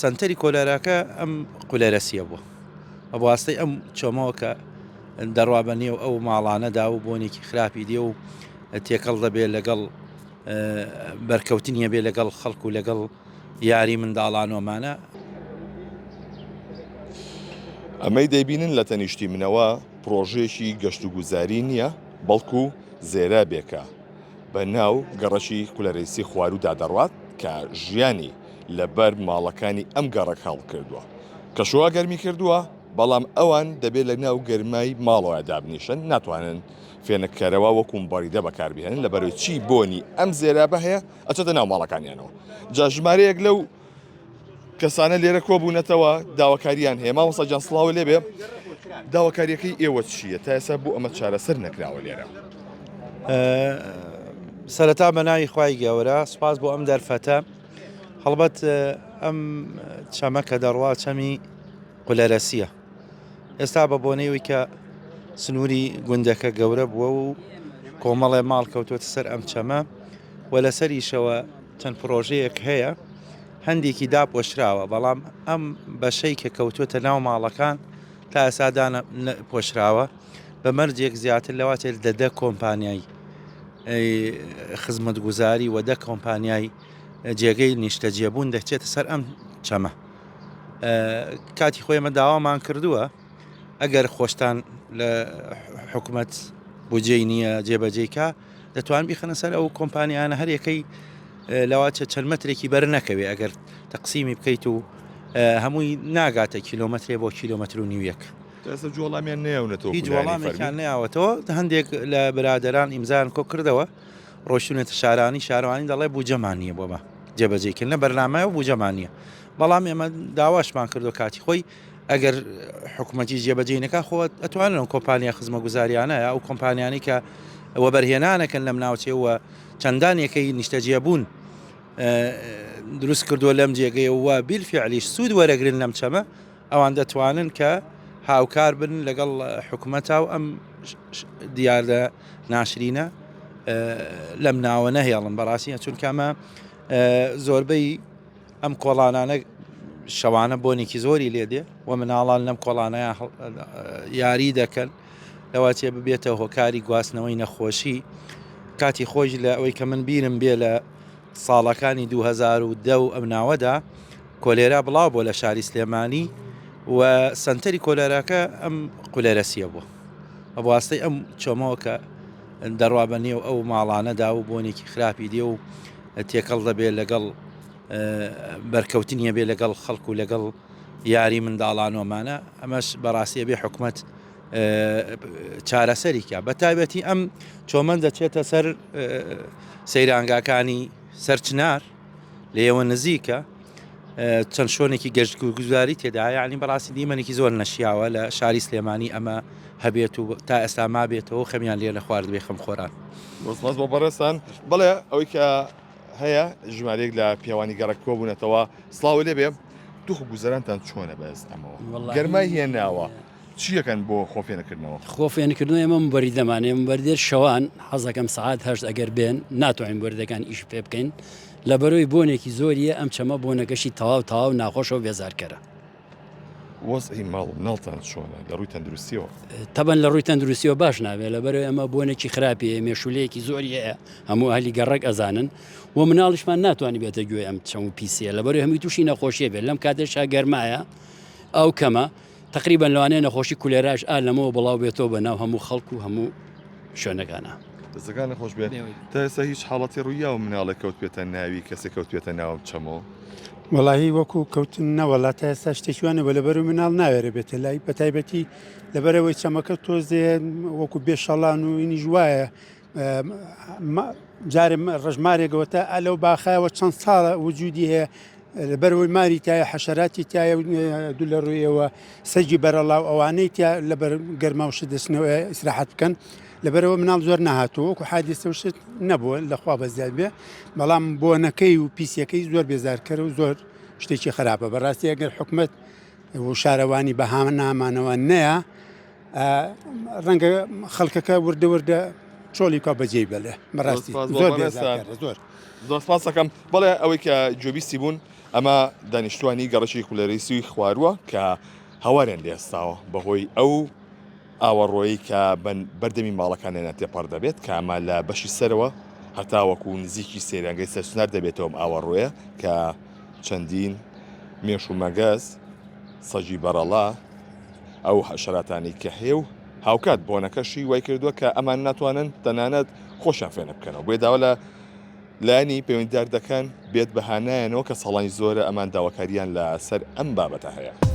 سنتەری کۆلارەکە ئەم قولەرەسیە بووە ئەبوو ئاستەی ئەم چۆمەوە کە دەڕوا بە نێو ئەو ماڵانەدا و بۆنێکی خراپی دێ و تێکەڵ دەبێت لەگەڵ بەرکەوتنیە بێ لەگەڵ خەڵک و لەگەڵ یاری منداڵانۆمانە. ئەمەی دەیبینن لە تەنیشتی منەوە پرۆژێکی گەشت و گوزاری نییە بەڵکو زێرە بێکە بە ناو گەڕەشی کولەرەسی خوارودا دەڕوات کە ژیانی لەبەر ماڵەکانی ئەم گەڕەک هەڵ کردووە کە شووا گەرمی کردووە بەڵام ئەوان دەبێت لە ناو گەرمای ماڵەوە دابنیشن ناتوانن فێنکەرەوە وەکوم بەریدە بەکاربیێنن لەبەرەوەی چی بۆنی ئەم زێرابە هەیە ئەچێتە ناو ماڵەکانیانەوە. جا ژمارەیەک لەو کەسانە لێرە کۆبوونەتەوە داواکاریان هەیە. مامۆستا جان سڵاو لێبێ، داواکاریەکەی ئێوە چییە تا ئێستا بۆ ئەمە چارەسەر نەکراوە لێرە؟ سەرەتا بە ناوی خوای گەورە سوپاس بۆ ئەم دەرفەتە. هەڵبەت ئەم چەمە کە دەڕوا چەمی قولەرەسیە. ئێستا بە بۆنەیەوەی کە سنووری گوندەکە گەورە بووە و کۆمەڵێ ماڵ کەوتوتە سەر ئەم چەمە و لەسەریشەوە چەند پرۆژەیەک هەیە هەندێکی داپۆشراوە، بەڵام ئەم بەشەی کە کەوتوتە ناو ماڵەکان تا ئێستا پۆشراوە بە مەرجێک زیاتر لەواتێت دەدە کۆمپانیای خزمەت گوزاری و دە کۆمپانیای جێگەی نیشتەجێبوون دەچێتە سەر ئەم چەمە. کاتی خۆی ئەمە داوامان کردووە ئەگەر خۆشتان لە حکوومەت بودجێی نییە جێبەجێکە دەتوان بیخەنە سەر ئەو کۆمپانیانە هەر یەکەی لەواتە چەند مەترێکی بەر نەکەوێ ئەگەر تەقسیمی بکەیت و هەمووی ناگاتە کیلۆمەترێ بۆ کیلۆمەتر و نیویەک. جوڵامیان نێونێتەوە هیچ وەڵامێکیان نەیاوەتەوە. هەندێک لە برادەران ئیمزان کۆ کردەوە ڕۆشتونێتە شارانی شارەوانی دەڵێ بوجەمان نییە بۆمە جێبەجێکردنە بەرنامە و بوجەمان نییە، بەڵام ئێمە داواشمان کردو کاتی خۆی ئەگەر حکوومەتی جێبەجێ نەکا خۆ ئەتوانن کۆمپانیا خزمە گوزاریانەیە ئەو کۆمپانیانی کە وەبەرهێنانەکەن لەم ناوچەوە چەندانێکی نیشتەجێبوون دروست کردووە لەم جێگەیەوە بیلفعلیش سوود وەرەگرن لەم چەمە ئەوان دەتوانن کە هاوکار بن لەگەڵ حکوومەتا و ئەم دیاردە ناشرینە لەم ناوە نەهێڵن بەڕاستیە، چونکە ئەمە زۆربەی ئەم کۆڵانانە شەوانە بۆنێکی زۆری لێدێ و مناڵان لەم کۆڵانەیە یاری دەکەن لەواتێ ببێتە هۆکاری گواستنەوەی نەخۆشی. کاتی خۆش لە ئەوەی کە من بیرم بێ لە ساڵەکانی 2010 ئەم ناوەدا کۆلێرا بڵاو بۆ لە شاری سلێمانی و سنتەری کۆلارەکە ئەم قولەرەسیە بووە ئەبوو ئاستەی ئەم چۆمەوە کە دەڕوا بە نێو ئەو ماڵانەدا و بۆنێکی خراپی دێ و تێکەڵ دەبێت لەگەڵ بەرکەوتنیە بێ لەگەڵ خەڵک و لەگەڵ یاری منداڵانۆمانە ئەمەش بەڕاستیە بێ حکوومەت چارەسەریکە. بە تایبەتی ئەم چۆمە دەچێتە سەر سەیرانگاکانی سەرچنار لە ئێوە نزیکە چەند شۆنێکی گەشت و گوزاری تێدا یعنی بەڕاستی دیمەنێکی زۆر نەشیاوە لە شاری سلێمانی ئەمە هەبێت و تا ئێستا ما بێتەوە خەمیان لێ لە خوارد بێ خەم خۆران. وەسماس بۆ بەڕێستان بڵێ ئەوەی کە هەیە ژمارەیەک لە پیاوانی گەڕک کۆبوونەتەوە سڵاو لێبێ دوخ گوزەرانتان چۆنە بەس ئەمەوە گەرمای هێناوە چیەکەن بۆ خۆفێنەکردنەوە؟ خۆفێنکردن ئێمە بەری دەمانێ بەردێر شەوان حەزەکەم سعات هەشت ئەگەر بێن ناتوانین بەردەکان ئیش پێ بکەین لە بەرەوەی بۆنێکی زۆریە ئەم چەمە بۆنەکەشی تەواو ناخۆشەوە بێزارکەرە. وەزئی ماڵ ناڵتان چۆنە لە ڕووی تەندروستیەوە؟ تەبەن لە ڕووی تەندروستیەوە باش نابێت لەبەرەوەی ئەمە بۆنێکی خراپیە مێشولەیەکی زۆری هەیە هەموو ئەهلی گەڕک ئەزانن و مناڵیشمان ناتوانانی بێتە گوێ ئەم چەم و پیسە لەبەرەوەی هەمووی تووشی نەخۆشیە بێت لەم کاتێشا گەرمایە ئەو کەمە تقریبا لەوانەیە نەخۆشی کولێراش لەمەوە بڵاو بێتەوە بە ناو هەموو خەڵک و هەموو شوێنەکانە. دەستەکان نەخۆش بێت تا ئێستا هیچ حاڵەتی ڕوویا و مناڵێک کەوت بێتە ناوی کەسێک کەوت بێتە ناوم چەمەوە؟ وەڵاهی وەکو کەوتن نەوەڵا تا ئێستا شتێکیوانە بە لەبەر و مناڵ ناوێرە بێتە لای بە تایبەتی لەبەرەوەی چەمەکە تۆزێ وەکو بێشەڵان و ئینیش وایە جارێ ڕژمارێکەوەتە ئەلەو باخایەوە چەند ساڵە وجودی هەیە لەبەرەوەی ماری تایە حەشەراتی تایە دوو لە ڕوویەوە سەجی بەرەڵاو ئەوانەی تیا لەبەر گەرماوشە دەستنەوە ئیسراحەت بکەن لەبەرەوە مناڵ زۆر نەهاتوە وەکو حادیسە وشت نەبووە لەخوا بەزیاد بێ، بەڵام بۆنەکەی و پیسەکەی زۆر بێزارکەرە و زۆر شتێکی خراپە. بەڕاستی ئەگەر حکوومەت و شارەوانی بەهامە نامانەوە نەیە ڕەنگە خەڵکەکە وردە چۆڵی کا بەجێی بەلێ بەڕاستی زۆر بێزارکەرە. زۆر دۆسپاس دەکەم. بەڵێ ئەوەی کە جۆبیستی بوون ئەمە دانیشتوانی گەڕشی کولەرەیسی خوارووە کە هەوارێن لێستاوە بەهۆی ئەو ئاوەڕۆیی کە بەردەمی ماڵەکانیانە تێپەڕ دەبێت کە ئەمە لە بەشی سەرەوە هەتاوەکو نزیکی سێرانگەی سەرسونار دەبێتەوە ئاوەڕۆیە کە چەندین مێش و مەگەز سەجی بەرەڵا ئەو حەشەراتانی کە هەیە و هاوکات بۆنەکەشی وای کردووە کە ئەمان ناتوانن تەنانەت خۆشیان فێنە بکەنەوە بۆیە داوا لە لایانی پەیوەندیدار دەکەن بێت بەهانایەنەوە کە ساڵانی زۆرە ئەمان داواکاریان لە سەر ئەم بابەتە هەیە.